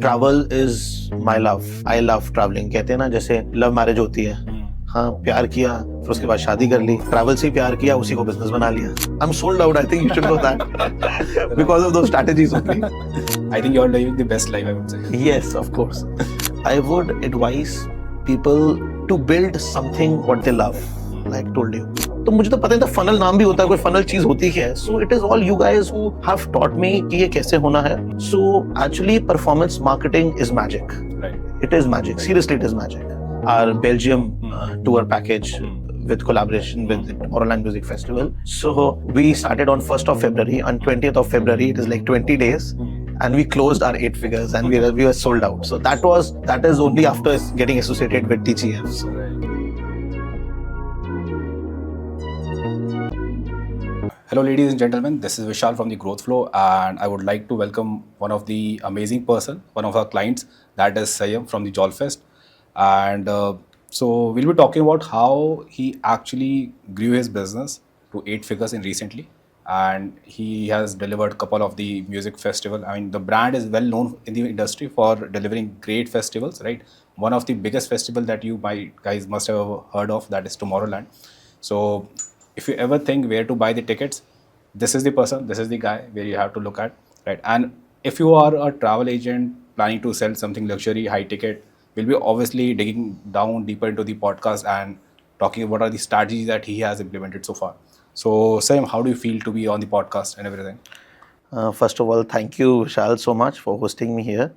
Travel is my love. I love travelling. कहते हैं ना जैसे लव मैरिज होती है, हाँ प्यार किया फिर उसके बाद शादी कर ली, ट्रैवल से प्यार किया उसी को बिजनेस बना लिया. I am sold out. I think you should know that because of those strategies only. I think you're living the best life, I would say. Yes, of course. I would advise people to build something what they love, like told you. तो मुझे तो पता नहीं था funnel नाम भी होता है, कोई फनल चीज होती क्या है. So it is all you guys who have taught me कि ये कैसे होना है. So actually performance marketing is magic. Right. It is magic. Seriously, it is magic. Our Belgium tour package with collaboration with the Tomorrowland Music Festival. So we started on 1st of February. On 20th of February, it is like 20 days. And we closed our 8 figures and we were sold out. So that is only after getting associated with TGF. So. Hello ladies and gentlemen, this is Vishal from the Growth Flow and I would like to welcome one of the amazing person, one of our clients, that is Sayam from the Jolfest. And so we'll be talking about how he actually grew his business to 8 figures in recently. And he has delivered a couple of the music festival. I mean, the brand is well known in the industry for delivering great festivals, right? One of the biggest festival that you guys must have heard of, that is Tomorrowland. So if you ever think where to buy the tickets, this is the person, this is the guy where you have to look at, right? And if you are a travel agent planning to sell something luxury, high ticket, we'll be obviously digging down deeper into the podcast and talking about what are the strategies that he has implemented so far. So, Sam, how do you feel to be on the podcast and everything? First of all, thank you, Vishal, so much for hosting me here.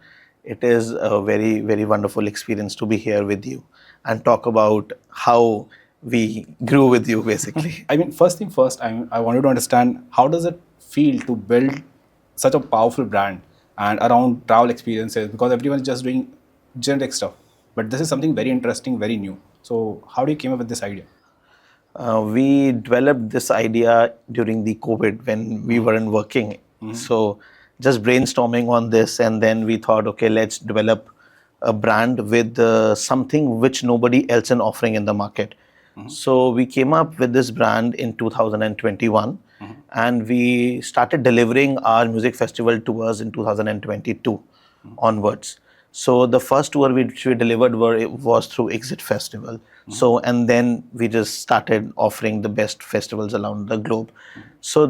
It is a very, very wonderful experience to be here with you and talk about how we grew with you, basically. I mean, first thing first, I wanted to understand how does it feel to build such a powerful brand and around travel experiences, because everyone is just doing generic stuff. But this is something very interesting, very new. So, how do you came up with this idea? We developed this idea during the COVID when we weren't working. So just brainstorming on this, and then we thought, okay, let's develop a brand with something which nobody else is offering in the market. So we came up with this brand in 2021 and we started delivering our music festival tours in 2022 onwards. So the first tour which we delivered was through Exit Festival. So, and then we just started offering the best festivals around the globe. So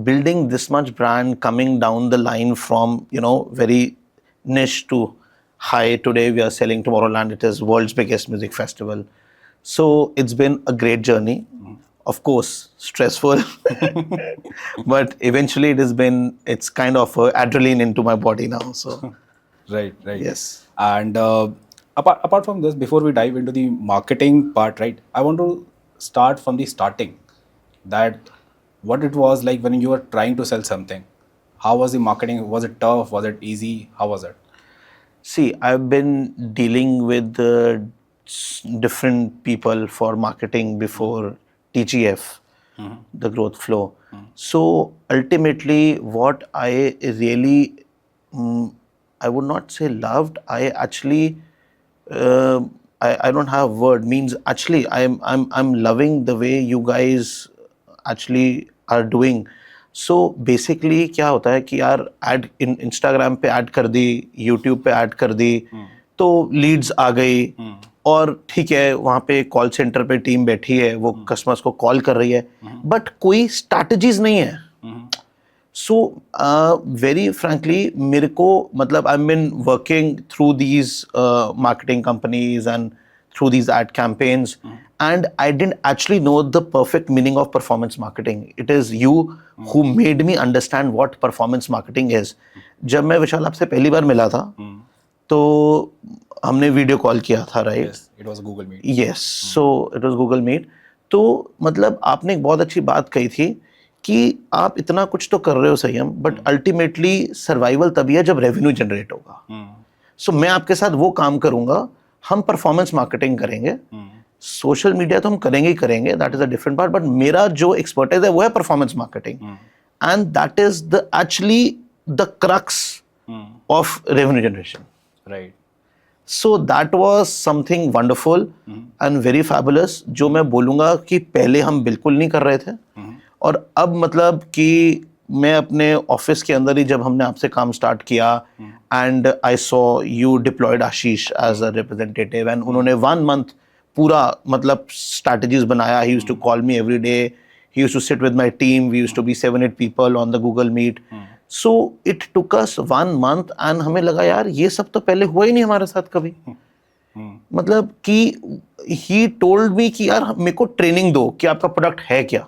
building this much brand, coming down the line from, very niche to high. Today we are selling Tomorrowland. It is world's biggest music festival. So it's been a great journey. Of course, stressful, but eventually it's kind of adrenaline into my body now. So. Right. Yes. And apart from this, before we dive into the marketing part, right, I want to start from the starting, that what it was like when you were trying to sell something. How was the marketing? Was it tough? Was it easy? How was it? See, I've been dealing with different people for marketing before TGF, the Growth Flow. So ultimately, what I really I would not say loved. I actually, I don't have a word. Means actually, I'm loving the way you guys actually are doing. So basically, क्या होता है कि यार ad in Instagram पे ad कर दी, YouTube पे ad कर दी, तो leads आ गई और ठीक है वहाँ पे कॉल सेंटर पे टीम बैठी है, वो कस्टमर्स को कॉल कर रही है, बट कोई स्ट्रैटेजीज नहीं है. So very frankly, मेरे को मतलब I've been working through these marketing companies and through these ad campaigns, and I didn't actually know the perfect meaning of performance marketing. It is you who made me understand what performance marketing is. जब मैं विशाल आपसे पहली बार मिला था, तो हमने video call किया था, right? Yes, it was Google Meet. Yes, so it was Google Meet. तो मतलब आपने एक बहुत अच्छी बात कही थी कि आप इतना कुछ तो कर रहे हो संयम, बट अल्टीमेटली सर्वाइवल तभी है जब रेवेन्यू जनरेट होगा. सो मैं आपके साथ वो काम करूंगा, हम परफॉर्मेंस मार्केटिंग करेंगे, सोशल मीडिया तो हम करेंगे ही करेंगे, that is a different part, but मेरा जो एक्सपर्टाइज है वो है performance marketing, and that is the actually the crux of revenue generation. Right. So that was something wonderful and very fabulous, जो मैं बोलूँगा कि पहले हम बिल्कुल नहीं कर रहे थे. और अब मतलब कि मैं अपने ऑफिस के अंदर ही जब हमने आपसे काम स्टार्ट किया and I saw you deployed Ashish as a representative, and उन्होंने 1 month पूरा मतलब strategies बनाया. He used to call me every day. He used to sit with my team. We used to be 7-8 people on the Google Meet. So it took us 1 month, and हमें लगा यार ये सब तो पहले हुआ ही नहीं हमारे साथ कभी. मतलब कि ही टोल्ड मी कि यार मेरे को ट्रेनिंग दो कि आपका प्रोडक्ट है क्या.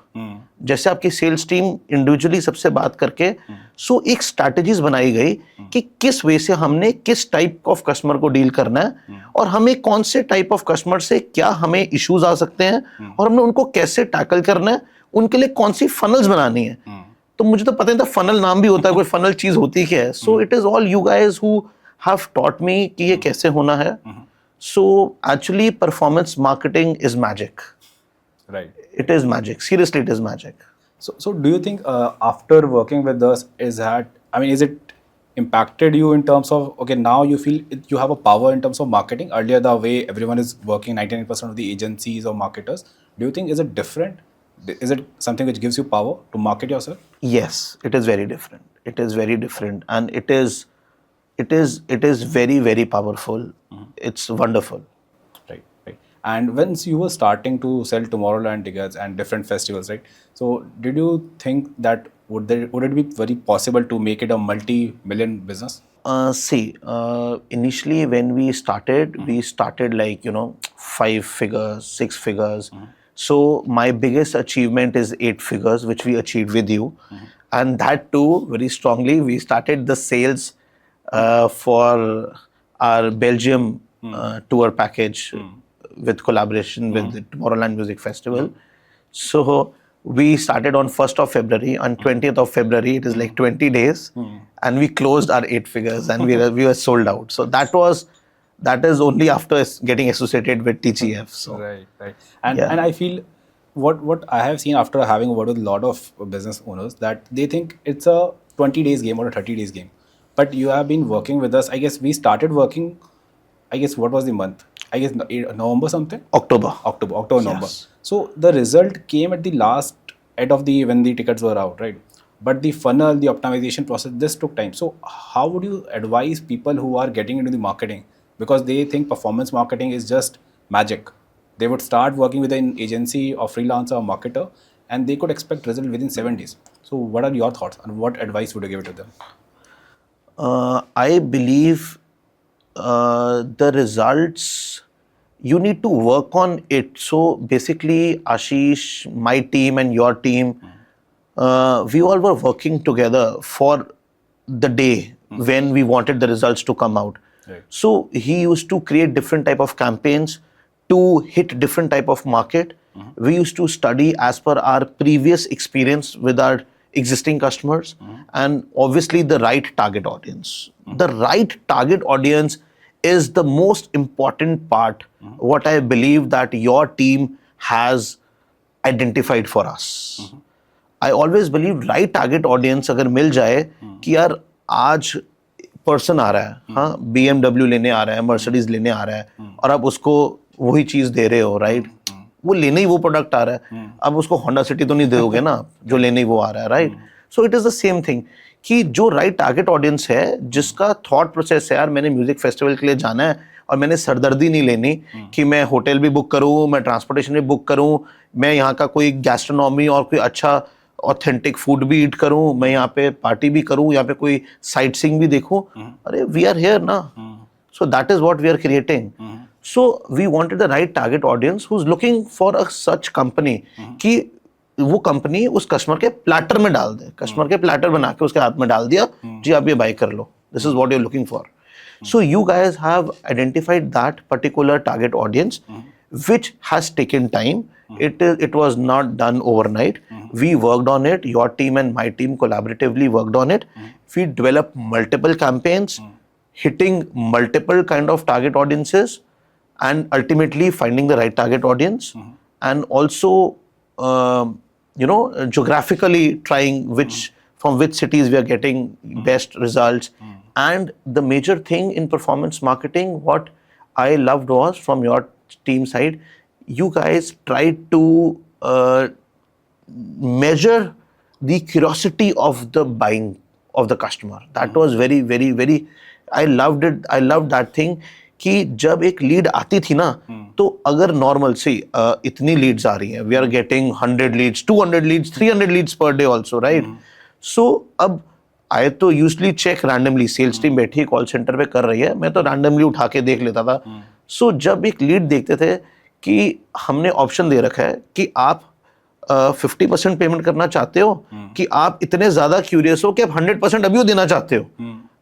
जैसे आपकी सेल्स टीम इंडिविजुअली सबसे बात करके सो एक स्ट्रैटेजीज बनाई गई कि किस वे से हमने किस टाइप ऑफ कस्टमर को डील करना है, और हमें कौन से टाइप ऑफ कस्टमर से क्या हमें इश्यूज आ सकते हैं, और हमने उनको कैसे टैकल करना है, उनके लिए कौन सी फनल्स बनानी है. तो मुझे तो पता नहीं था फनल नाम भी होता है, कोई फनल चीज होती क्या है. सो it is all you guys who have taught me कि ये कैसे होना है. So actually performance marketing is magic. Right. It is magic. Seriously, it is magic. So do you think after working with us, is it impacted you in terms of, okay, now you feel you have a power in terms of marketing? Earlier, the way everyone is working, 99% of the agencies or marketers, do you think is it different? Is it something which gives you power to market yourself? Yes, it is very different. It is very different, and it is very, very powerful. It's wonderful. Right. And once you were starting to sell Tomorrowland tickets and different festivals, right? So did you think that would it be very possible to make it a multi-million business? Initially when we started like 5 figures, 6 figures. So my biggest achievement is 8 figures, which we achieved with you, and that too very strongly. We started the sales for our Belgium tour package with collaboration with the Tomorrowland Music Festival. So we started on 1st of February. On 20th of February, it is like 20 days, and we closed our 8 figures, and we were sold out. So that is only after getting associated with TGF. So Right. And I feel what I have seen after having worked with a lot of business owners, that they think it's a 20 days game or a 30 days game. But you have been working with us. I guess we started working, I guess what was the month? I guess November something? October, November. So the result came at the last end of when the tickets were out, right? But the funnel, the optimization process, this took time. So how would you advise people who are getting into the marketing? Because they think performance marketing is just magic. They would start working with an agency or freelancer or marketer, and they could expect result within 7 days. So what are your thoughts, and what advice would you give to them? I believe the results, you need to work on it. So basically, Ashish, my team and your team, we all were working together for the day when we wanted the results to come out. Right. So he used to create different type of campaigns to hit different type of market. We used to study as per our previous experience with our existing customers, and obviously the right target audience. The right target audience is the most important part, what I believe that your team has identified for us. I always believe right target audience अगर मिल जाए कि यार आज person आ रहा है, हाँ BMW लेने आ रहा है, मर्सिडीज लेने आ रहा है, और आप उसको वही चीज दे रहे हो, राइट? वो लेने ही वो प्रोडक्ट आ रहा है, अब उसको होंडा सिटी तो नहीं दोगे ना जो लेने ही वो आ रहा है, right? So it is the same thing कि जो राइट टारगेट ऑडियंस है, जिसका थॉट प्रोसेस है यार मैंने म्यूजिक फेस्टिवल के लिए जाना है और मैंने सरदर्दी नहीं लेनी कि मैं होटल भी बुक करूं, मैं ट्रांसपोर्टेशन भी बुक करूं, मैं यहाँ का कोई गैस्ट्रोनॉमी और कोई अच्छा ऑथेंटिक फूड भी ईट करूं, मैं यहाँ पे पार्टी भी करूं, यहाँ पे कोई साइट सीइंग भी देखूं. अरे वी आर हियर ना. So that is what we are creating. So we wanted the right target audience who's looking for a such company कि वो कंपनी उस कस्टमर के प्लेटर में डाल दे, कस्टमर के प्लेटर बना के उसके हाथ में डाल दिया, जी आप ये बाय कर लो, this is what you are looking for. So you guys have identified that particular target audience, which has taken time. It was not done overnight. We worked on it. Your team and my team collaboratively worked on it. We developed multiple campaigns, hitting multiple kind of target audiences, and ultimately finding the right target audience, and also geographically trying from which cities we are getting best results. And the major thing in performance marketing, what I loved was from your team side, you guys tried to measure the curiosity of the buying of the customer. That was very, very, very I loved it. I loved that thing कि जब एक lead आती थी ना, तो अगर normal से इतनी लीड्स आ रही हैं, we are getting 100 leads, 200 leads, 300 leads per day also, right? So अब आई तो usually check randomly, sales team बैठी कॉल सेंटर पे कर रही है, मैं तो रैंडमली उठा के देख लेता था. सो जब एक लीड देखते थे कि हमने ऑप्शन दे रखा है कि आप 50% पेमेंट करना चाहते हो, कि आप इतने ज्यादा क्यूरियस हो कि आप 100% अभी देना चाहते हो,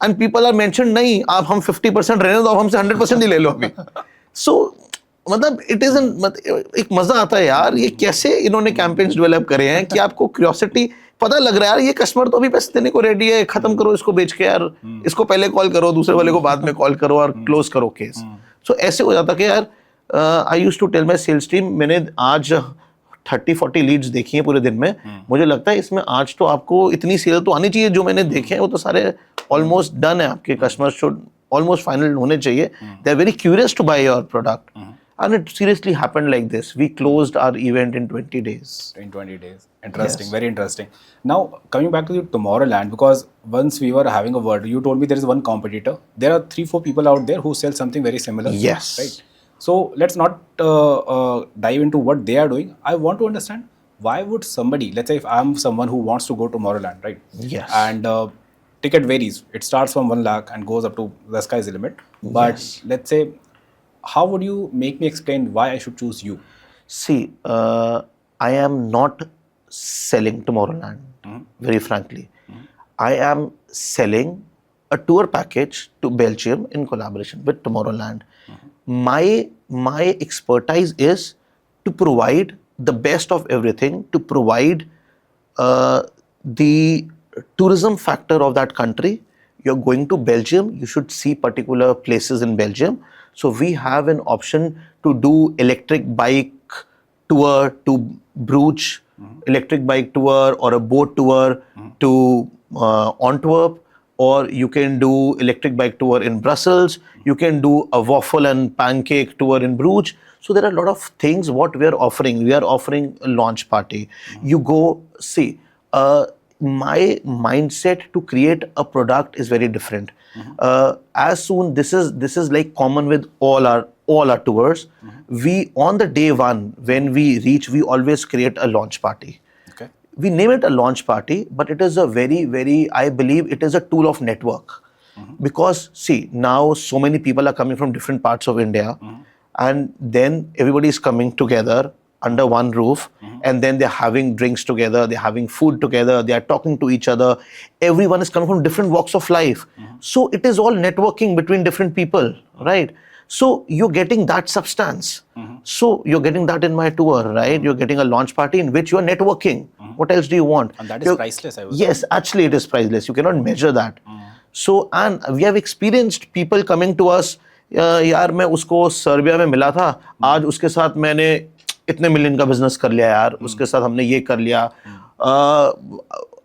एंड पीपल आर मेंशन नहीं, आप हम 50% रहने दो, आप हमसे 100% ही ले लो अभी. सो मतलब इट इज एक मजा आता है यार, ये कैसे इन्होंने कैंपेन्स डेवलप करे हैं कि आपको क्यूरियोसिटी पता लग रहा है यार, ये कस्टमर तो अभी पैसे देने को रेडी है, खत्म करो इसको बेच के यार, इसको पहले कॉल करो, दूसरे वाले को बाद में कॉल करो और क्लोज करो केस. सो ऐसे हो जाता कि यार, I used to tell my sales team, मैंने आज 30-40 लीड्स देखी हैं पूरे दिन में, मुझे लगता है इसमें आज तो आपको इतनी सेल तो आनी चाहिए, जो मैंने देखे हैं वो तो सारे ऑलमोस्ट डन है, आपके कस्टमर्स शुड ऑलमोस्ट फाइनल होने चाहिए, they are very curious to buy your product. And it seriously happened like this. We closed our event in 20 days. In 20 days. Interesting, very interesting. Now, coming back to the Tomorrowland, because once we were having a word, you told me there is one competitor. There are 3-4 people out there who sell something very similar. Yes. Right? So, let's not dive into what they are doing. I want to understand, why would somebody, let's say if I'm someone who wants to go to Tomorrowland, right? Yes. And ticket varies. It starts from 1 lakh and goes up to the sky's the limit. But Yes. let's say, how would you make me explain why I should choose you? See, I am not selling Tomorrowland, very frankly. I am selling a tour package to Belgium in collaboration with Tomorrowland. My expertise is to provide the best of everything, to provide the tourism factor of that country. You're going to Belgium, you should see particular places in Belgium. So we have an option to do electric bike tour to Bruges, electric bike tour or a boat tour to Antwerp, or you can do electric bike tour in Brussels, you can do a waffle and pancake tour in Bruges. So there are a lot of things what we are offering. We are offering a launch party. You go, see, my mindset to create a product is very different. As soon, this is like common with all our tours. We, on the day one when we reach, we always create a launch party. Okay. We name it a launch party, but it is a very, I believe it is a tool of network. Because see, now so many people are coming from different parts of India, and then everybody is coming together under one roof, and then they're having drinks together, they're having food together, they are talking to each other. Everyone is coming from different walks of life. So it is all networking between different people, right? So you're getting that substance. So you're getting that in my tour, right? You're getting a launch party in which you're networking. What else do you want? And that is priceless, I would Yes, actually it is priceless. You cannot measure that. So, and we have experienced people coming to us, यार मैं उसको Serbia में मिला था, आज उसके साथ मैंने इतने मिलियन का बिजनेस कर लिया यार, उसके साथ हमने ये कर लिया.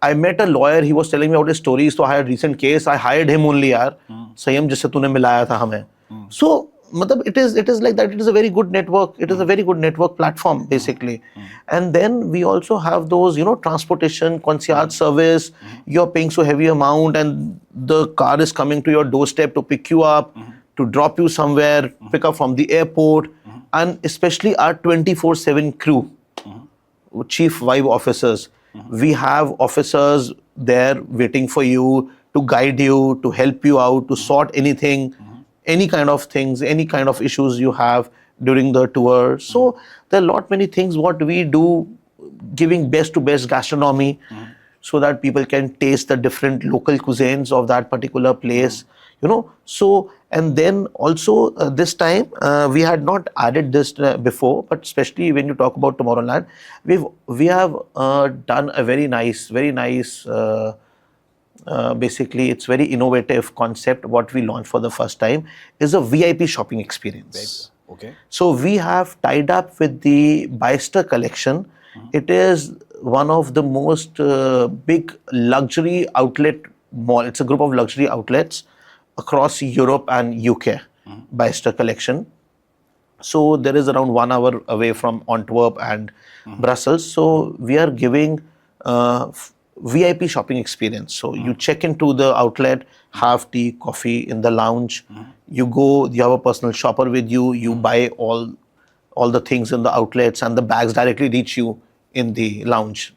I met a lawyer, he was telling me about his stories, so I had a recent case, I hired him only यार, संयम जिससे तूने मिलाया था हमें. So मतलब it is like that. It is a very good network. It is a very good network platform basically. And then we also have those, transportation, concierge service. You're paying so heavy amount and the car is coming to your doorstep to pick you up, to drop you somewhere, pick up from the airport, and especially our 24/7 crew, chief vibe officers. We have officers there waiting for you to guide you, to help you out, to sort anything, any kind of things, any kind of issues you have during the tour. So there are lot many things what we do, giving best to best gastronomy, so that people can taste the different local cuisines of that particular place. So, and then also this time we had not added this before, but especially when you talk about Tomorrowland, we have done a very nice basically it's very innovative concept. What we launched for the first time is a VIP shopping experience. Okay. So we have tied up with the Byster collection. It is one of the most big luxury outlet mall. It's a group of luxury outlets across Europe and UK, Byster collection. So there is around 1 hour away from Antwerp and Brussels. So we are giving VIP shopping experience. So you check into the outlet, have tea, coffee in the lounge. You go, you have a personal shopper with you. You buy all the things in the outlets, and the bags directly reach you in the lounge.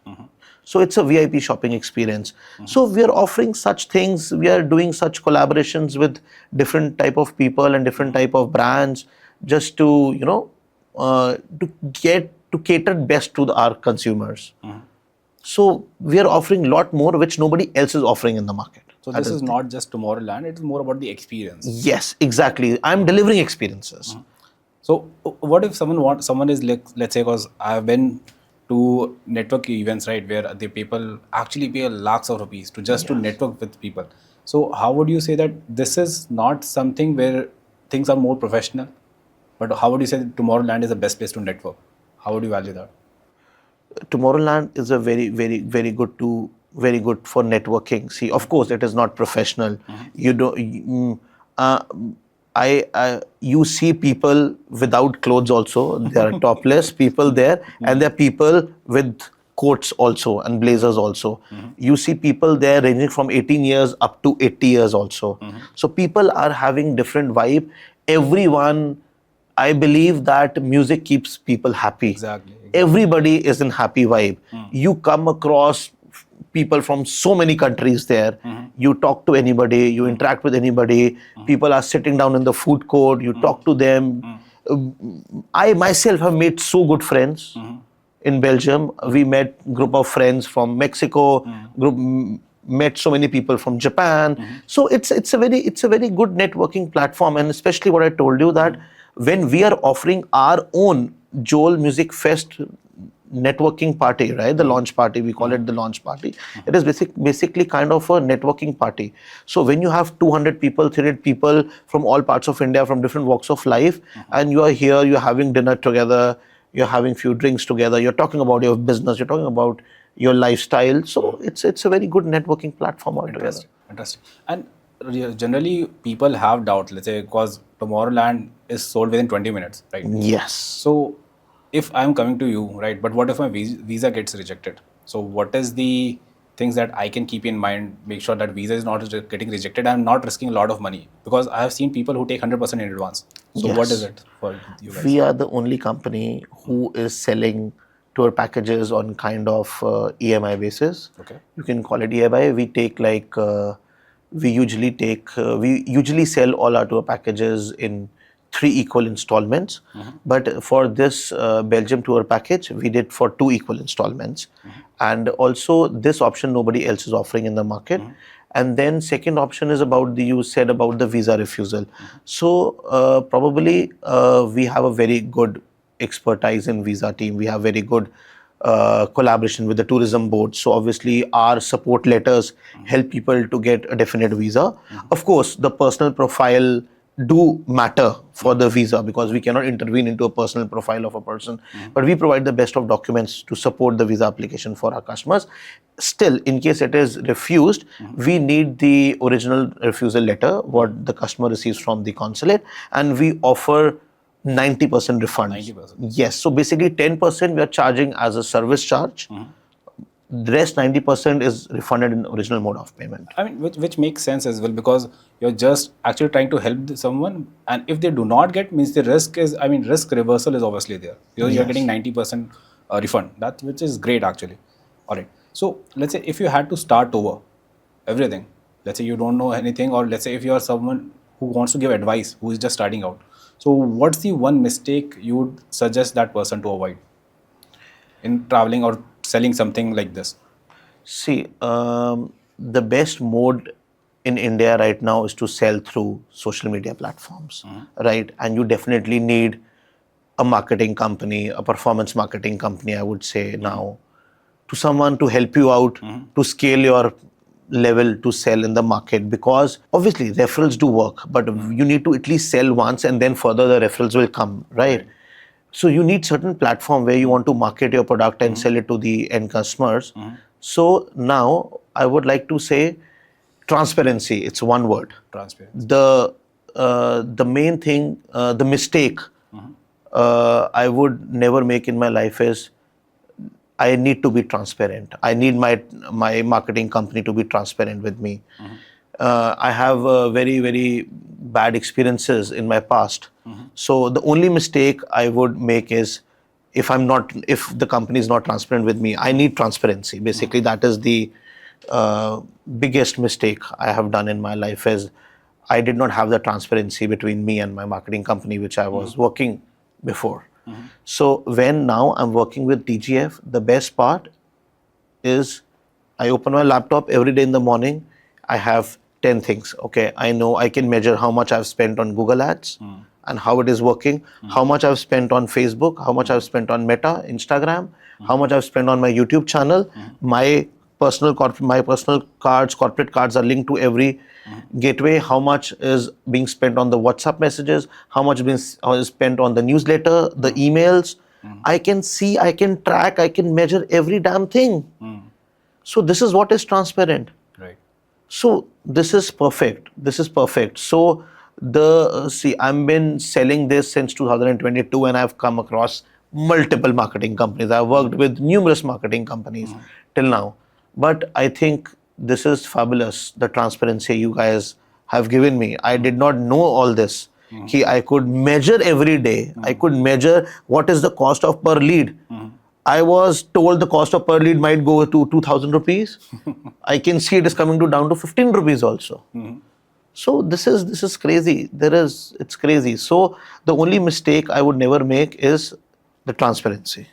So it's a VIP shopping experience. So we are offering such things. We are doing such collaborations with different type of people and different type of brands, just to to cater best to our consumers. So we are offering a lot more which nobody else is offering in the market. So this is not just Tomorrowland, it's more about the experience. Yes, exactly. I'm delivering experiences. So what if someone is like, let's say, because I've been to network events, right, where the people actually pay lakhs of rupees to network with people. So how would you say that this is not something where things are more professional, but how would you say that Tomorrowland is the best place to network? How would you value that? Tomorrowland is a very good for networking. See, of course, it is not professional. You don't. You see people without clothes also. There are topless people there, and there are people with coats also and blazers also. You see people there ranging from 18 years up to 80 years also. So people are having different vibe. Everyone, I believe that music keeps people happy. Exactly. Everybody is in happy vibe. You come across people from so many countries there. You talk to anybody, you interact with anybody. People are sitting down in the food court, you talk to them. I myself have made so good friends in Belgium. We met group of friends from Mexico, met so many people from Japan. So it's a very good networking platform, and especially what I told you, that when we are offering our own Joel Music Fest networking party, right? The launch party, we call it the launch party. It is basically kind of a networking party. So when you have 200 people, 300 people from all parts of India, from different walks of life, and you are here, you're having dinner together, you're having few drinks together, you're talking about your business, you're talking about your lifestyle. So it's a very good networking platform altogether. Interesting. And generally people have doubt, let's say, because Tomorrowland is sold within 20 minutes, right? Yes. So if I'm coming to you, right, but what if my visa gets rejected? So what is the things that I can keep in mind, make sure that visa is not getting rejected? I'm not risking a lot of money, because I have seen people who take 100% in advance. So what is it for you guys? We are the only company who is selling tour packages on kind of EMI basis. Okay. You can call it EMI. We take we usually sell all our tour packages in 3 equal installments. But for this Belgium tour package, we did for 2 equal installments. And also this option nobody else is offering in the market. And then second option is about you said about the visa refusal. So probably we have a very good expertise in visa team. We have very good collaboration with the tourism board. So obviously our support letters help people to get a definite visa. Of course, the personal profile do matter for the visa, because we cannot intervene into a personal profile of a person, but we provide the best of documents to support the visa application for our customers. Still, in case it is refused, we need the original refusal letter what the customer receives from the consulate, and we offer 90% refund. 90%. Yes. So basically 10% we are charging as a service charge. The rest 90% is refunded in original mode of payment. I mean, which makes sense as well, because you're just actually trying to help someone, and if they do not get, means the risk is, I mean, risk reversal is obviously there. You're getting 90% refund, which is great actually. All right. So let's say if you had to start over everything, let's say you don't know anything, or let's say if you are someone who wants to give advice, who is just starting out. So what's the one mistake you would suggest that person to avoid in traveling or selling something like this? See, the best mode in India right now is to sell through social media platforms, right? And you definitely need a marketing company, a performance marketing company, I would say now, to someone to help you out to scale your level to sell in the market. Because obviously referrals do work, but you need to at least sell once, and then further the referrals will come, right? So you need certain platform where you want to market your product and sell it to the end customers. So now I would like to say transparency. It's one word. Transparency. The main thing, the mistake I would never make in my life is I need to be transparent. I need my marketing company to be transparent with me. I have very bad experiences in my past. So the only mistake I would make is if the company is not transparent with me. I need transparency. Basically, that is the biggest mistake I have done in my life. Is I did not have the transparency between me and my marketing company, which I was working before. So when now I'm working with TGF, the best part is I open my laptop every day in the morning. I have 10 things. Okay, I know I can measure how much I've spent on Google Ads and how it is working, how much I've spent on Facebook, how much I've spent on Meta, Instagram, how much I've spent on my YouTube channel. My personal cards, corporate cards are linked to every gateway. How much is being spent on the WhatsApp messages, how much is spent on the newsletter, the emails. I can see, I can track, I can measure every damn thing. So this is what is transparent. Right. So this is perfect. This is perfect. So I've been selling this since 2022, and I've come across multiple marketing companies. I've worked with numerous marketing companies till now. But I think this is fabulous, the transparency you guys have given me. I did not know all this. I could measure every day. I could measure what is the cost of per lead. I was told the cost of per lead might go to 2,000 rupees. I can see it is coming to down to 15 rupees also. So this is crazy. It's crazy. So the only mistake I would never make is the transparency.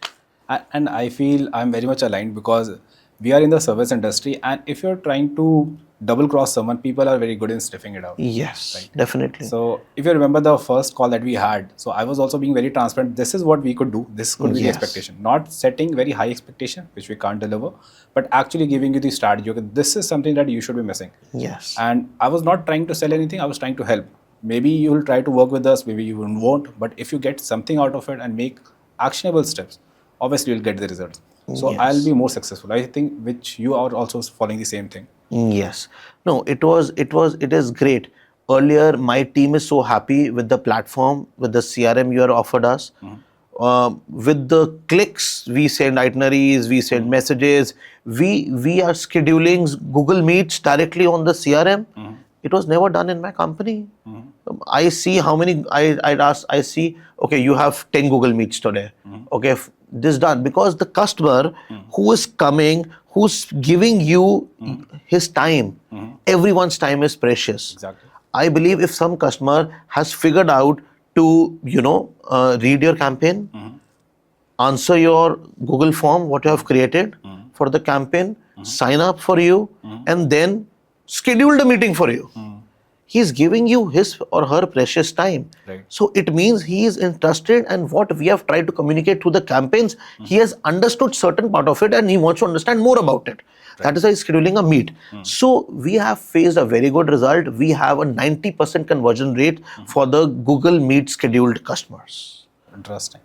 And I feel I'm very much aligned because we are in the service industry, and if you're trying to double cross someone, people are very good in sniffing it out. Yes, definitely. So if you remember the first call that we had, so I was also being very transparent. This is what we could do. This could be the expectation. Not setting very high expectation, which we can't deliver, but actually giving you the strategy. Okay, this is something that you should be missing. Yes. And I was not trying to sell anything. I was trying to help. Maybe you will try to work with us. Maybe you won't. But if you get something out of it and make actionable steps, obviously you'll get the results. So I'll be more successful. I think which you are also following the same thing. Yes. No, it is great. Earlier, my team is so happy with the platform, with the CRM you have offered us. With the clicks, we send itineraries, we send messages. We are scheduling Google Meets directly on the CRM. It was never done in my company. I see how many, I see, okay, you have 10 Google Meets today. Okay, this done. Because the customer who is coming, who's giving you his time, everyone's time is precious. Exactly. I believe if some customer has figured out to, read your campaign, answer your Google form, what you have created for the campaign, sign up for you, and then schedule the meeting for you. He's giving you his or her precious time. Right. So it means he is interested, and what we have tried to communicate through the campaigns, he has understood certain part of it and he wants to understand more about it. Right. That is why he's scheduling a meet. So we have faced a very good result. We have a 90% conversion rate for the Google Meet scheduled customers. Interesting.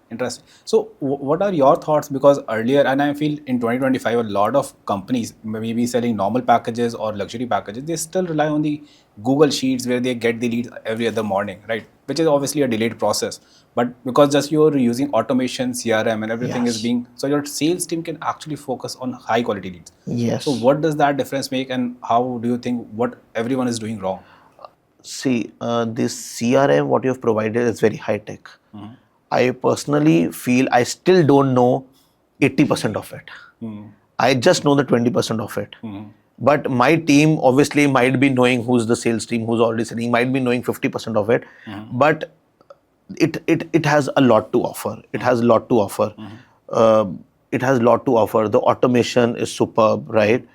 So what are your thoughts? Because earlier, and I feel in 2025, a lot of companies, maybe selling normal packages or luxury packages, they still rely on the Google Sheets where they get the leads every other morning, right? Which is obviously a delayed process. But because just you're using automation, CRM and everything is being, so your sales team can actually focus on high quality leads. Yes. So what does that difference make, and how do you think what everyone is doing wrong? See, this CRM, what you have provided is very high tech. I personally feel I still don't know 80% of it. I just know the 20% of it. But my team obviously might be knowing who's the sales team, who's already selling, might be knowing 50% of it. But it has a lot to offer. It has a lot to offer. It has a lot to offer. The automation is superb, right?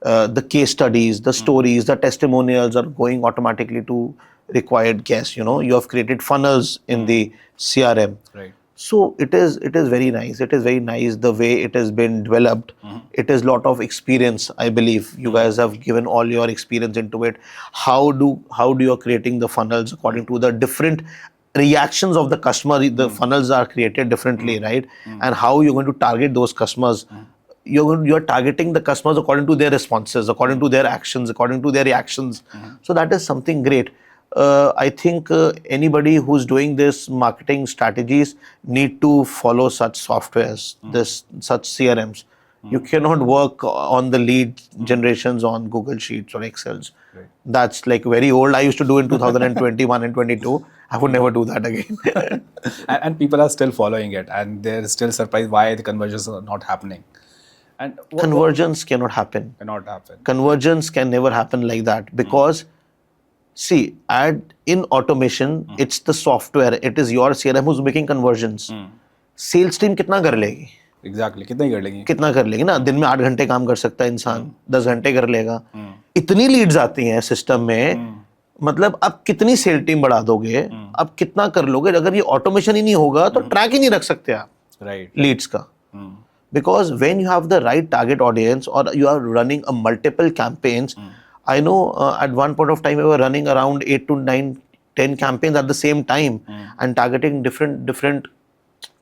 The case studies, the stories, the testimonials are going automatically to required guests. You have created funnels in the CRM. Right. So it is very nice. It is very nice the way it has been developed. It is lot of experience. I believe you guys have given all your experience into it. How do you are creating the funnels according to the different reactions of the customer? The funnels are created differently, right? And how you're going to target those customers. You're targeting the customers according to their responses, according to their actions, according to their reactions. So that is something great. I think anybody who's doing this marketing strategies need to follow such softwares, such CRMs. You cannot work on the lead generations on Google Sheets or Excels. Right. That's like very old. I used to do in 2021 and 22. I would never do that again. And people are still following it, and they're still surprised why the conversions are not happening. And what Convergence cannot happen. cannot happen? Convergence can never happen like that because see, in automation, it's the software. It is your CRM who's making conversions. Sales team कितना कर लेगी? Exactly. कितना ही कर लेंगे? कितना कर लेगी ना? दिन में 8 घंटे काम कर सकता है इंसान, 10 घंटे कर लेगा. इतनी लीड्स आती हैं सिस्टम में, मतलब अब कितनी सेल टीम बढ़ा दोगे, अब कितना कर लोगे? अगर ये ऑटोमेशन ही नहीं होगा तो ट्रैक ही नहीं रख सकते आप लीड्स का. Because when you have the right target audience or you are running a multiple campaigns, I know at one point of time we were running around 8 to 9, 10 campaigns at the same time and targeting different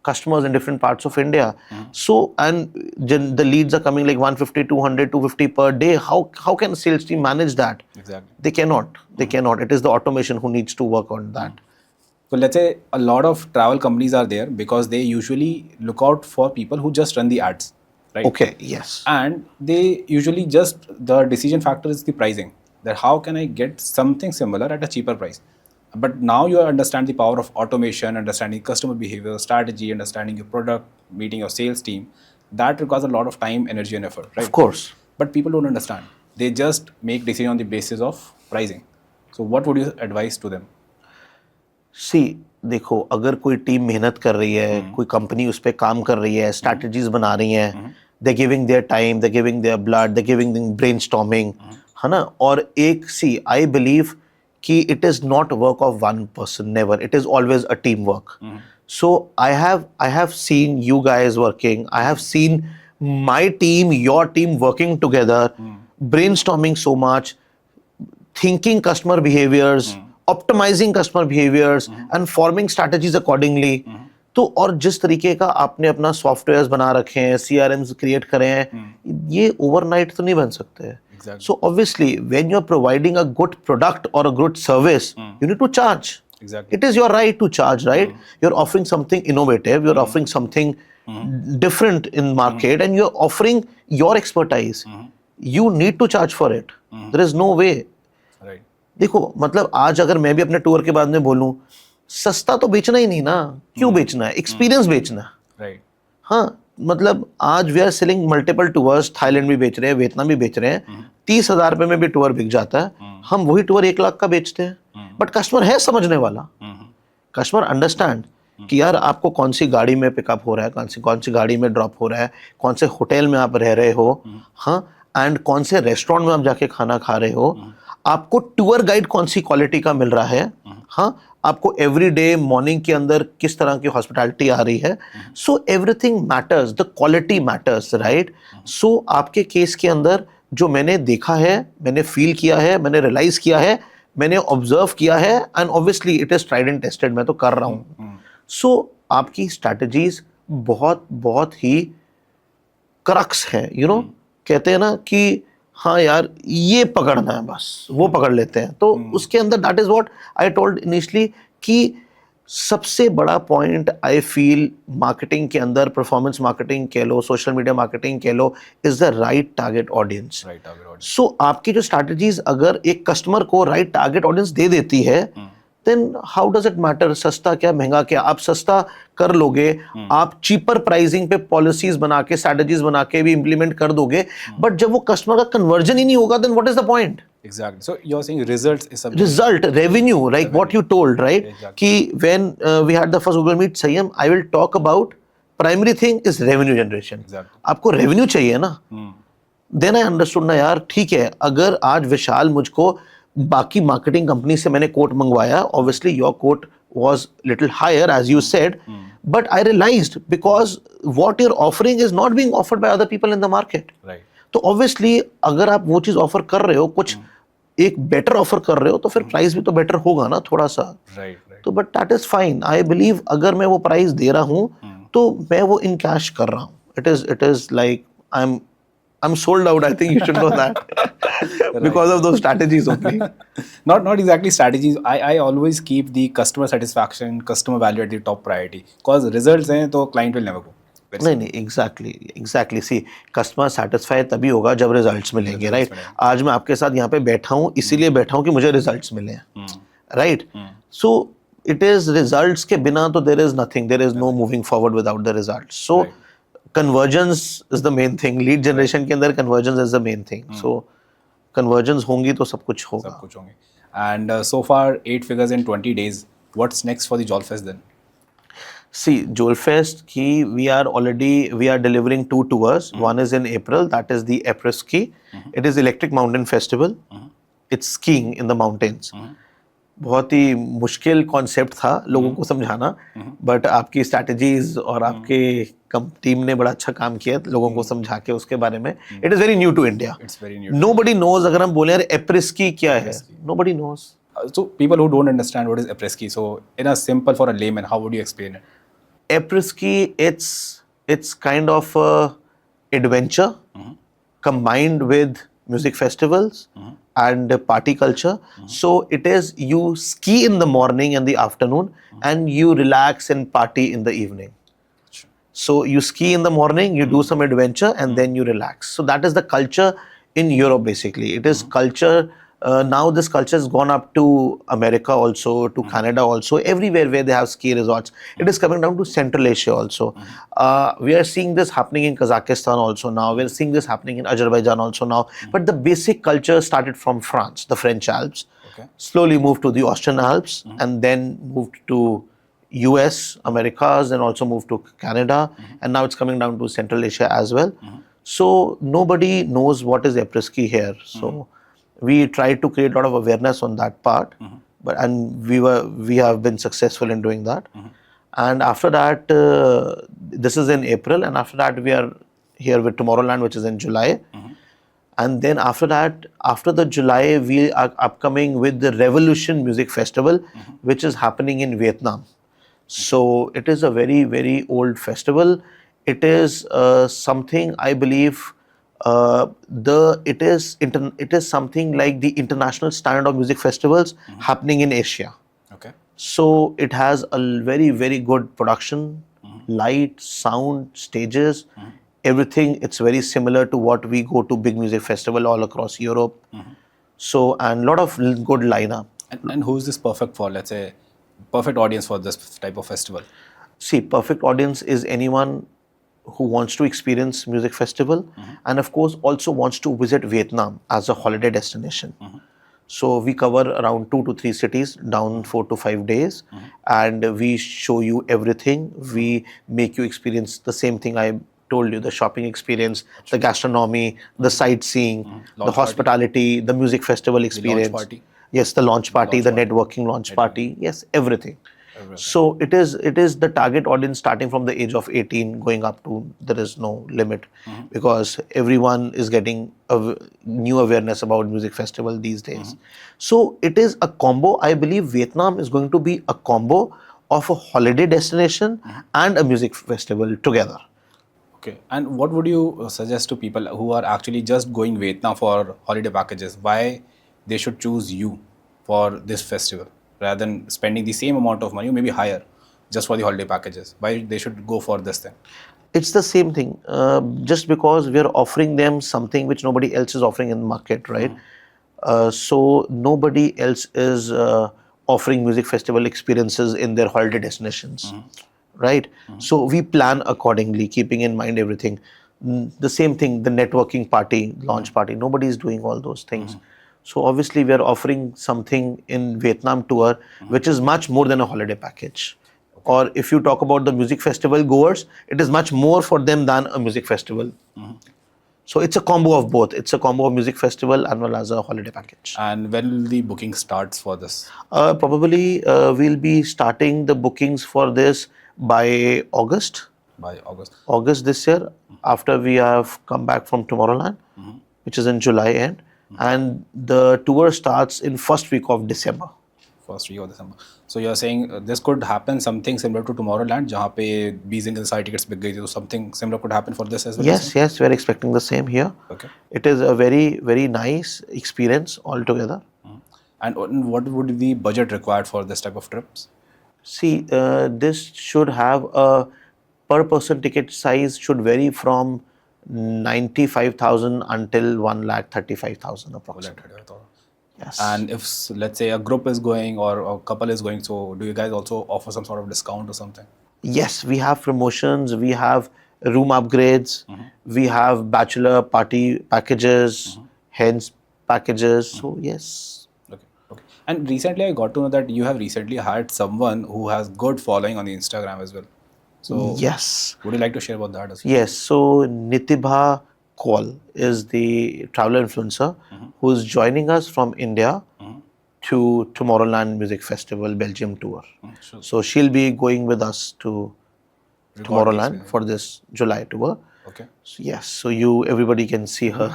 customers in different parts of India. So, and the leads are coming like 150, 200, 250 per day. How can a sales team manage that? Exactly. They cannot. They cannot. It is the automation who needs to work on that. So let's say a lot of travel companies are there because they usually look out for people who just run the ads, right? Okay, yes. And they usually just, the decision factor is the pricing, that how can I get something similar at a cheaper price. But now you understand the power of automation, understanding customer behavior, strategy, understanding your product, meeting your sales team. That requires a lot of time, energy and effort, right? Of course. But people don't understand. They just make decision on the basis of pricing. So what would you advise to them? सी देखो, अगर कोई team मेहनत कर रही है, कोई company उस पर काम कर रही है, स्ट्रैटेजीज बना रही हैं, they giving their time, they giving their blood, they giving brainstorming, है ना. और एक सी आई बिलीव कि it is not work of one person, never. It is always a team work. So I have seen you guys working, I have seen my team, your team working together, brainstorming so much, thinking customer behaviors, optimizing customer behaviors and forming strategies accordingly. तो और जिस तरीके का आपने अपना softwares बना रखे हैं, CRMs क्रिएट करे हैं, ये ओवरनाइट तो नहीं बन सकते. Exactly. So obviously when you're providing a good product or a good service, you need to charge. Exactly. It is your right to charge, right? You're offering something innovative, you're offering something different in market, and you're offering your expertise. You need to charge for it. There is no way. Right. देखो, मतलब आज अगर मैं भी अपने tour के बाद में बोलूं, सस्ता तो बेचना ही नहीं ना. क्यों बेचना है? एक्सपीरियंस बेचना. Right. हाँ, मतलब आज we are selling multiple tours. Thailand भी बेच रहे हैं, वियतनाम भी बेच रहे हैं. 30,000 रुपए में भी टूर बिक जाता है. हम वही टूर 1 लाख का बेचते हैं. बट कस्टमर है समझने वाला. कस्टमर अंडरस्टैंड कि यार आपको कौन सी गाड़ी में पिकअप हो रहा है, कौन सी गाड़ी में ड्रॉप हो रहा है, कौन से होटल में आप रह रहे हो, हाँ, एंड कौन से रेस्टोरेंट में आप जाके खाना खा रहे हो, आपको टूर गाइड कौन सी क्वालिटी का मिल रहा है, हाँ, आपको एवरीडे मॉर्निंग के अंदर किस तरह की हॉस्पिटैलिटी आ रही है. So everything matters, the quality matters, right. So आपके केस के अंदर जो मैंने देखा है, मैंने फील किया है, मैंने रियलाइज किया है, मैंने ऑब्जर्व किया है, and obviously it is tried and tested. मैं तो कर रहा हूँ. सो आपकी स्ट्रैटेजीज बहुत बहुत ही क्रक्स है. यू नो, कहते हैं ना कि हाँ यार ये पकड़ना है, बस वो पकड़ लेते हैं. तो उसके अंदर that is what I told initially कि सबसे बड़ा पॉइंट आई फील मार्केटिंग के अंदर, परफॉर्मेंस मार्केटिंग कह लो, सोशल मीडिया मार्केटिंग कह लो, is the right target audience. So आपकी जो स्ट्रैटेजीज अगर एक कस्टमर को राइट टारगेट ऑडियंस दे देती है, then how does it matter सस्ता क्या महंगा क्या. आप सस्ता कर लोगे, आप चीपर प्राइसिंग पे पॉलिसीज बना के, स्ट्रैटेजीज बना के भी इंप्लीमेंट कर दोगे, बट जब वो कस्टमर का कन्वर्जन ही नहीं होगा, then what is the point? Exactly. So you're saying results is something. Result, revenue, like what you told, right? Exactly. कि when we had the first Google Meet, Sayam, I will talk about primary thing is revenue generation. Exactly. आपको revenue चाहिए ना. Then I understood ना यार, ठीक है, अगर आज विशाल मुझको बाकी मार्केटिंग कंपनी से मैंने कोट मंगवाया, obviously your quote was little higher as you said, but I realised because what you're offering is not being offered by other people in the market. तो ऑब्वियसली अगर आप वो चीज ऑफर कर रहे हो, कुछ एक बेटर ऑफर कर रहे हो, तो फिर प्राइस भी तो बेटर होगा ना थोड़ा सा. तो but that is fine. I believe अगर मैं वो प्राइस दे रहा हूँ तो मैं वो इन कैश कर रहा हूँ. It is like I'm sold out. I think you should know that. Because of those strategies only. Not exactly strategies. I always keep the customer satisfaction, customer value at the top priority. Because results हैं तो client will never go. नहीं नहीं, exactly C customer satisfy तभी होगा जब results मिलेंगे, right? आज मैं आपके साथ यहाँ पे बैठा हूँ इसीलिए बैठा हूँ कि मुझे रिजल्ट्स मिले हैं, right? So it is results के बिना तो there is nothing, there is no moving forward without the results. So convergence is the main thing. Lead generation के अंदर convergence is the main thing. So convergence होंगी तो सब कुछ होगा. सब कुछ होंगे. And so far 8 figures in 20 days. What's next for the Jolfest then? See, Jolfest ki we are delivering 2 tours. One is in April, that is the Après-Ski. It is Electric Mountain Festival. It's skiing in the mountains. बहुत ही मुश्किल concept था लोगों को समझाना, but आपकी strategies और आपके team ने बड़ा अच्छा काम किया लोगों को समझा के उसके बारे में. It is very new to India. Nobody knows. अगर हम बोले यार एप्रेस्की क्या है, nobody knows. So people who don't understand what is après-ski, so in a simple for a layman, how would you explain it? Après-ski, it's kind of a adventure combined with music festivals and party culture. So it is, you ski in the morning and the afternoon and you relax and party in the evening. So you ski in the morning, you do some adventure and then you relax. So that is the culture in Europe basically. It is culture. Now this culture has gone up to America also, to Canada also, everywhere where they have ski resorts. It is coming down to Central Asia also. We are seeing this happening in Kazakhstan also now. We are seeing this happening in Azerbaijan also now. But the basic culture started from France, the French Alps, slowly moved to the Austrian Alps, and then moved to US, Americas, and also moved to Canada. And now it's coming down to Central Asia as well. So nobody knows what is après-ski here. So we tried to create a lot of awareness on that part, and we have been successful in doing that. And after that, this is in April, and after that we are here with Tomorrowland, which is in July. And then after that, after the July, we are upcoming with the Revolution Music Festival, which is happening in Vietnam. So it is a very, very old festival. It is something, I believe, it is something like the international standard of music festivals happening in Asia. Okay. So it has a very, very good production, light, sound, stages, everything. It's very similar to what we go to big music festival all across Europe. So, and lot of good lineup. And who is this perfect for? Let's say perfect audience for this type of festival. See, perfect audience is anyone who wants to experience music festival and of course also wants to visit Vietnam as a holiday destination. So we cover around 2 to 3 cities down 4 to 5 days, and we show you everything. We make you experience the same thing I told you, the shopping experience, the gastronomy, the sightseeing, the hospitality, the music festival experience. The launch party. Yes, the launch party, the networking launch party. Yes, everything. So it is the target audience starting from the age of 18 going up to, there is no limit, because everyone is getting a new awareness about music festival these days. So it is a combo. I believe Vietnam is going to be a combo of a holiday destination and a music festival together. Okay. And what would you suggest to people who are actually just going Vietnam for holiday packages? Why they should choose you for this festival, rather than spending the same amount of money, maybe higher, just for the holiday packages? Why they should go for this thing? It's the same thing. Just because we are offering them something which nobody else is offering in the market, right? So nobody else is offering music festival experiences in their holiday destinations, right? So we plan accordingly, keeping in mind everything. The same thing, the networking party, launch party, nobody is doing all those things. So obviously we are offering something in Vietnam tour which is much more than a holiday package. Or if you talk about the music festival goers, it is much more for them than a music festival. So it's a combo of both. It's a combo of music festival as well as a holiday package. And when will the booking starts for this? Probably we'll be starting the bookings for this by August. By August. August this year, after we have come back from Tomorrowland, which is in July end. And the tour starts in first week of December. First week of December. So you're saying this could happen something similar to Tomorrowland, जहाँ पे 20 दिन के सारी tickets बिक गई थी, so something similar could happen for this as well? Yes, we're expecting the same here. Okay. It is a very, very nice experience altogether. And what would be the budget required for this type of trips? See, this should have a per person ticket size should vary from 95,000 until 1,35,000 approximately. Yes. And if let's say a group is going or a couple is going, so do you guys also offer some sort of discount or something? Yes, we have promotions, we have room upgrades, we have bachelor party packages, hence packages. So yes. Okay. Okay. And recently I got to know that you have recently hired someone who has good following on the Instagram as well. So Yes. would you like to share about that as well? Yes. So Nitibha Kaul is the travel influencer who is joining us from India to Tomorrowland Music Festival Belgium tour. Sure. So she'll be going with us to Record these Tomorrowland with for this July tour. Okay. So yes, so everybody can see her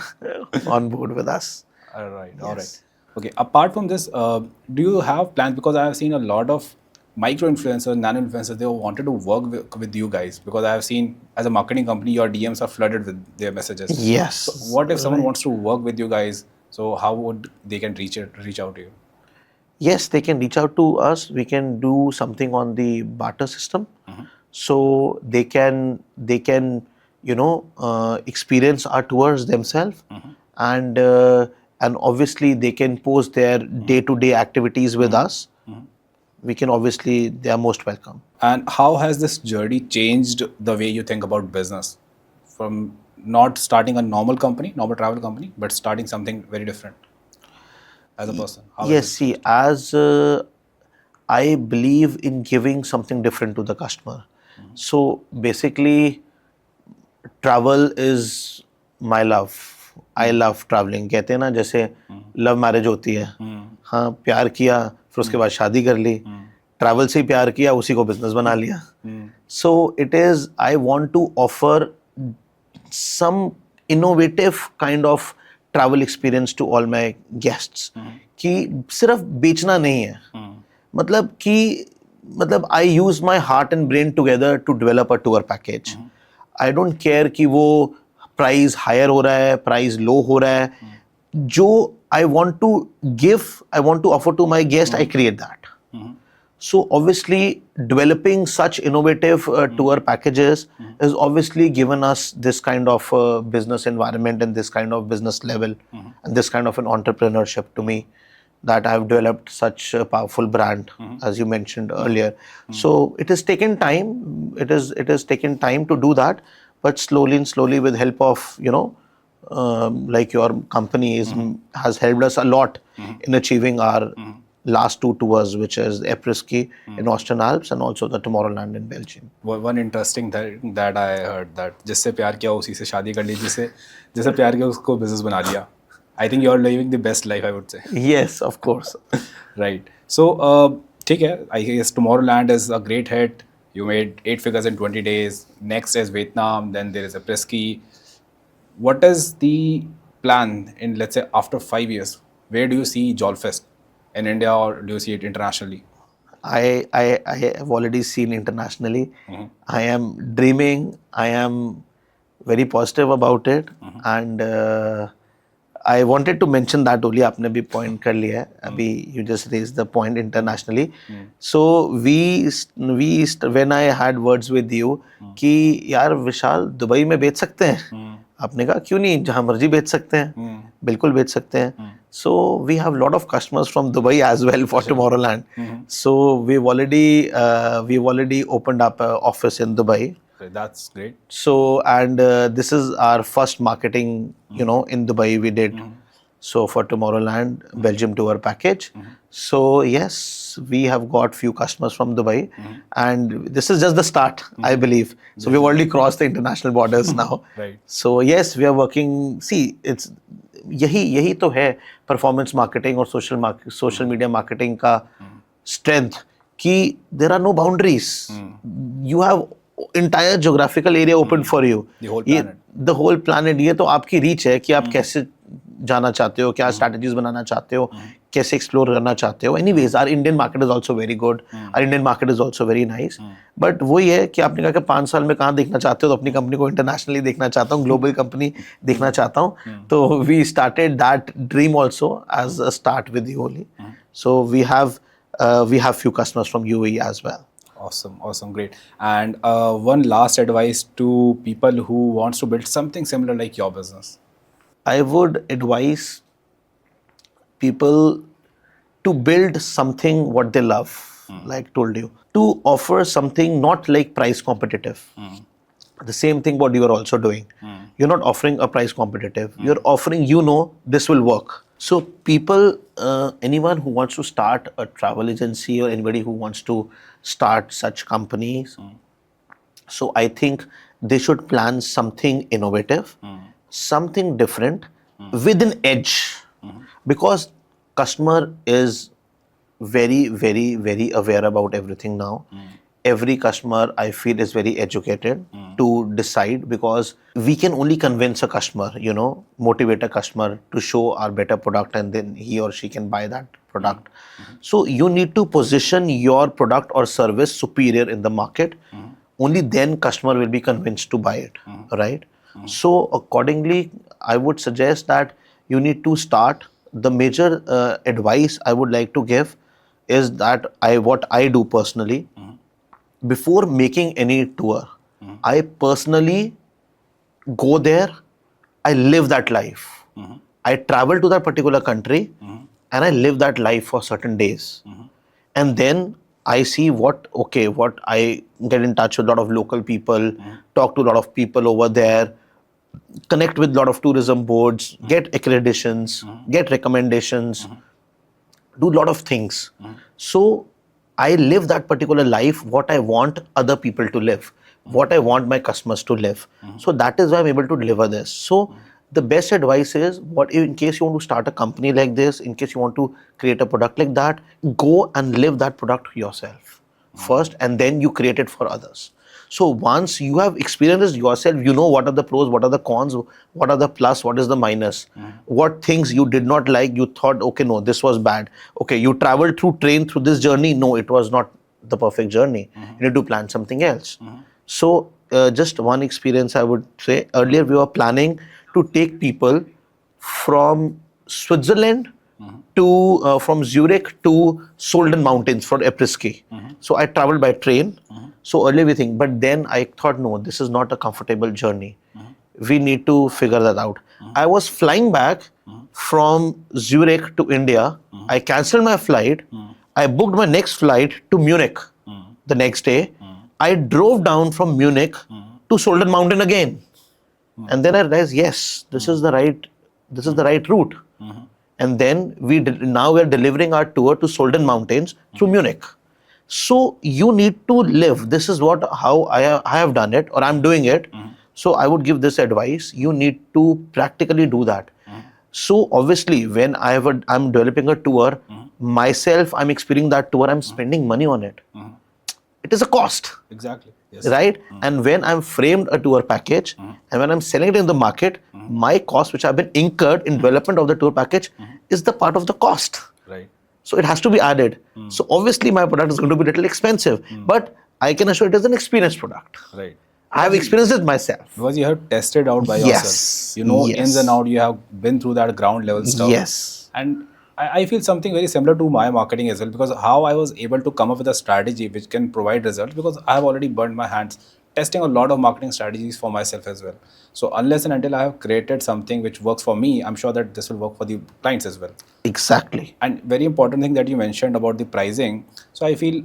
on board with us. All right. Yes. All right. Okay. Apart from this, do you have plans? Because I have seen a lot of micro influencers, nano influencers. They wanted to work with you guys because I have seen as a marketing company, your DMs are flooded with their messages. Yes. So what if someone wants to work with you guys? So how would they can reach out to you? Yes, they can reach out to us. We can do something on the barter system, so they can experience our tours themselves, and obviously they can post their day-to-day activities with us. We can obviously, they are most welcome. And how has this journey changed the way you think about business? From not starting a normal travel company, but starting something very different as a person. How has Yes, it see, changed? as I believe in giving something different to the customer. So basically, travel is my love. I love traveling. कहते हैं ना जैसे love marriage होती है, हाँ प्यार किया फिर उसके बाद शादी कर ली, ट्रैवल से ही प्यार किया उसी को बिजनेस बना लिया. So it is, I want to offer some innovative kind of travel experience to all my guests. कि सिर्फ बेचना नहीं है, मतलब I use my heart and brain together to develop a tour package. I don't care कि वो price higher हो रहा है, प्राइस लो हो रहा है. जो I want to give, I want to offer to my guest, I create that. So obviously developing such innovative tour packages has obviously given us this kind of business environment and this kind of business level and this kind of an entrepreneurship to me, that I have developed such a powerful brand, as you mentioned earlier. So it has taken time. It has taken time to do that, but slowly and slowly, with help of like your company has helped us a lot in achieving our last two tours, which is the Epriski in Austrian Alps and also the Tomorrowland in Belgium. One interesting thing that I heard, that जिससे प्यार किया उसी से शादी कर ली, जिससे प्यार किया उसको बिजनेस बना लिया. I think you're living the best life, I would say. Yes, of course. Right. So, ठीक है. I guess Tomorrowland is a great hit. You made 8 figures in 20 days. Next is Vietnam. Then there is Epriski. What is the plan in, let's say, after 5 years? Where do you see Jolfest? In India, or do you see it internationally? I have already seen internationally. I am dreaming. I am very positive about it, and I wanted to mention that only. आपने भी point कर लिया है. अभी you just raised the point internationally. So when I had words with you कि यार विशाल Dubai में बेच सकते हैं, आपने कहा क्यों नहीं, जहाँ मर्जी बेच सकते हैं, बिल्कुल बेच सकते हैं. So we have a lot of customers from Dubai as well for Tomorrowland. So we've already opened up an office in Dubai. That's great. So and this is our first marketing, in Dubai we did. So for Tomorrowland Belgium tour package. So yes, we have got few customers from Dubai, and this is just the start, I believe. So we've already crossed the international borders now. Right. So yes, we are working. See, it's यही तो है performance marketing और social media marketing का strength, कि there are no boundaries. You have entire geographical area open for you. The whole planet. ये तो आपकी reach है कि आप कैसे जाना चाहते हो, क्या स्ट्रैटेजीज बनाना चाहते हो, कैसे एक्सप्लोर करना चाहते हो. Anyways, our Indian market is also very good. Our Indian market is also very nice. But वही है कि आपने कहा कि 5 साल में कहाँ देखना चाहते हो, तो अपनी कंपनी को इंटरनेशनली देखना चाहता हूँ, ग्लोबल कंपनी देखना चाहता हूँ. तो we started that dream also as a start with you only. So we have few customers from UAE as well. Awesome, great. And one last advice to people who wants to build something similar like your business. I would advise people to build something what they love, like told you, to offer something not like price competitive. The same thing what you are also doing. You're not offering a price competitive. You're offering, this will work. So people, anyone who wants to start a travel agency or anybody who wants to start such companies, so I think they should plan something innovative, something different with an edge, because customer is very, very, very aware about everything now. Every customer, I feel, is very educated to decide, because we can only convince a customer, motivate a customer to show our better product, and then he or she can buy that product. So you need to position your product or service superior in the market. Only then customer will be convinced to buy it, right? So accordingly, I would suggest that you need to start. The major advice I would like to give is that what I do personally, before making any tour, I personally go there, I live that life. I travel to that particular country and I live that life for certain days. And then I see what I get in touch with a lot of local people, talk to a lot of people over there, connect with a lot of tourism boards, get accreditations, get recommendations, do a lot of things. So I live that particular life, what I want other people to live, what I want my customers to live. So that is why I'm able to deliver this. So the best advice is, what in case you want to start a company like this, in case you want to create a product like that, go and live that product yourself first, and then you create it for others. So once you have experienced yourself, you know what are the pros, what are the cons, what are the plus, what is the minus, what things you did not like, you thought, okay, no, this was bad. Okay, you traveled through train through this journey. No, it was not the perfect journey. You need to plan something else. So just one experience I would say, earlier we were planning to take people from Switzerland to from Zurich to Solden Mountains for après-ski. So I traveled by train. So earlier we think, but then I thought, no, this is not a comfortable journey. We need to figure that out. I was flying back from Zurich to India. I cancelled my flight. I booked my next flight to Munich the next day. I drove down from Munich to Solden Mountain again. And then I realized, yes, this is the right route. And then now we're delivering our tour to Solden Mountains through Munich. So you need to live. This is how I have done it, or I'm doing it. So I would give this advice. You need to practically do that. So obviously, when I'm developing a tour, myself, I'm experiencing that tour, I'm spending money on it. It is a cost. Exactly. Yes. Right? And when I'm framed a tour package and when I'm selling it in the market, my cost which have been incurred in development of the tour package is the part of the cost. Right. So it has to be added. So obviously my product is going to be a little expensive, but I can assure it is an experienced product. Right. I have experienced it myself. Because you have tested out by yourself. You know ins and out, you have been through that ground level stuff. Yes. And I feel something very similar to my marketing as well, because how I was able to come up with a strategy which can provide results, because I have already burned my hands testing a lot of marketing strategies for myself as well. So unless and until I have created something which works for me, I'm sure that this will work for the clients as well. Exactly. And very important thing that you mentioned about the pricing. So I feel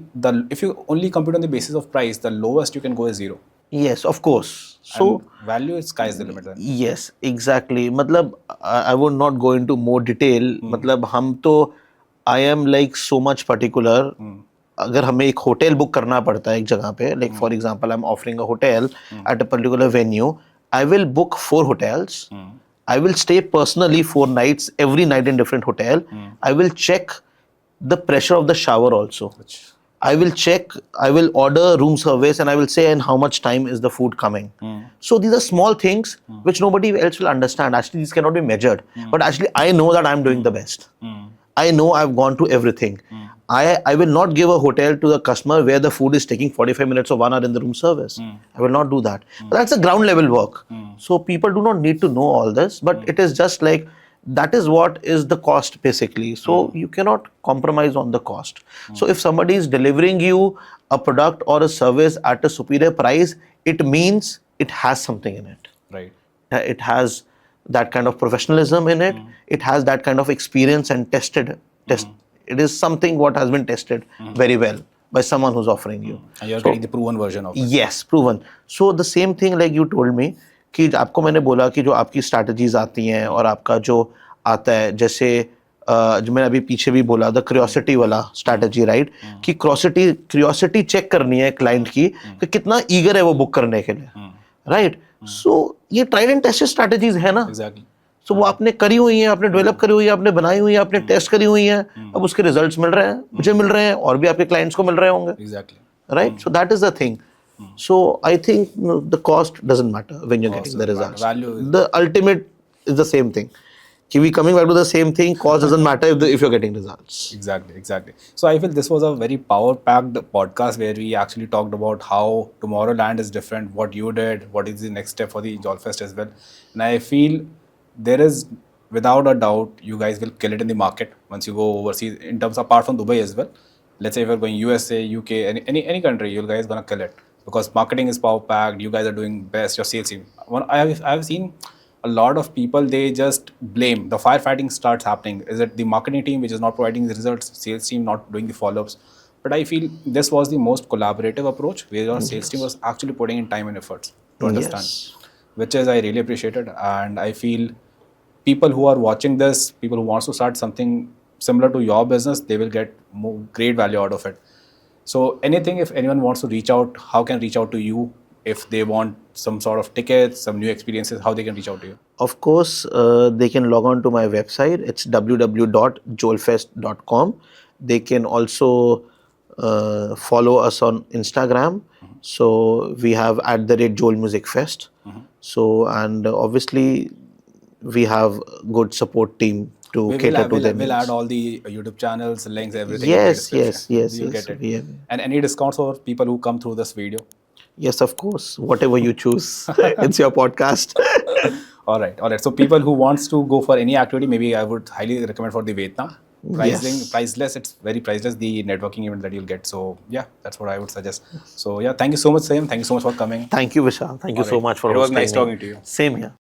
if you only compete on the basis of price, the lowest you can go is 0. Yes, of course. So and value is sky is the limit then. Yes, exactly. Matlab, I would not go into more detail. Matlab, I am like so much particular. अगर हमें एक hotel book करना पड़ता है एक जगह पे, like for example, I'm offering a hotel at a particular venue, I will book 4 hotels. I will stay personally 4 nights, every night in different hotel. I will check the pressure of the shower also. I will order room service, and I will say, and how much time is the food coming. So these are small things which nobody else will understand. Actually, these cannot be measured. But actually, I know that I'm doing the best. I know I've gone to everything. I will not give a hotel to the customer where the food is taking 45 minutes or 1 hour in the room service. I will not do that. But that's a ground level work. So people do not need to know all this, but it is just like that is what is the cost basically. So you cannot compromise on the cost. So if somebody is delivering you a product or a service at a superior price, it means it has something in it. Right. It has that kind of professionalism in it. It has that kind of experience and test. It is something what has been tested very well by someone who's offering you. And you're So, getting the proven version of it. yes, proven. So the same thing like you told me कि आपको मैंने बोला कि जो आपकी strategies आती हैं और आपका जो आता है जैसे जो मैंने अभी पीछे भी बोला द क्यूरियोसिटी वाला स्ट्रैटेजी राइट कि क्यूरियोसिटी चेक करनी है क्लाइंट की कि कितना ईगर है वो बुक करने के लिए राइट. सो ये ट्राइड एंड टेस्टेड स्ट्रैटेजीज है ना. Exactly. सो वो आपने करी हुई है, आपने डेवलप करी हुई है, आपने बनाई हुई है, आपने टेस्ट करी हुई है, अब उसके रिजल्ट्स मिल रहे हैं, मुझे मिल रहे हैं और भी आपके क्लाइंट्स को मिल रहे होंगे. Exactly. Right? So that is the thing. So I think the cost doesn't matter when you're getting the doesn't results. matter. Value is- The ultimate is the same thing. Keep we coming back to the same thing. Cost doesn't matter if you're getting results. Exactly. So I feel this was a very power-packed podcast where we actually talked about how Tomorrowland is different, what you did, what is the next step for the Jolfest as well. And I feel there is, without a doubt, you guys will kill it in the market once you go overseas. In terms apart from Dubai as well. Let's say if you're going USA, UK, any country, you guys gonna kill it because marketing is power-packed. You guys are doing best. Your sales team. I've seen a lot of people, they just blame. The firefighting starts happening. Is it the marketing team which is not providing the results, sales team not doing the follow-ups? But I feel this was the most collaborative approach where your sales team was actually putting in time and efforts to understand, which is I really appreciated. And I feel people who are watching this, people who wants to start something similar to your business, they will get more great value out of it. So anything, if anyone wants to reach out, how can reach out to you? If they want some sort of tickets, some new experiences, how they can reach out to you? Of course, they can log on to my website. It's www.jolfest.com. They can also follow us on Instagram. So we have @JolMusicFest. So and obviously we have good support team to cater to them. We'll add all the YouTube channels, links, everything. Yes, in the description. yes. You get it. We have, And any discounts for people who come through this video? yes, of course. Whatever you choose, it's your podcast. All right. So people who wants to go for any activity, maybe I would highly recommend for the Vietnam. Pricing, Yes. priceless. It's very priceless. The networking event that you'll get. So yeah, that's what I would suggest. So yeah, thank you so much, Sam. Thank you so much for coming. Thank you, Vishal. Thank you so Alright. much for It was hosting nice me. talking to you. Same here.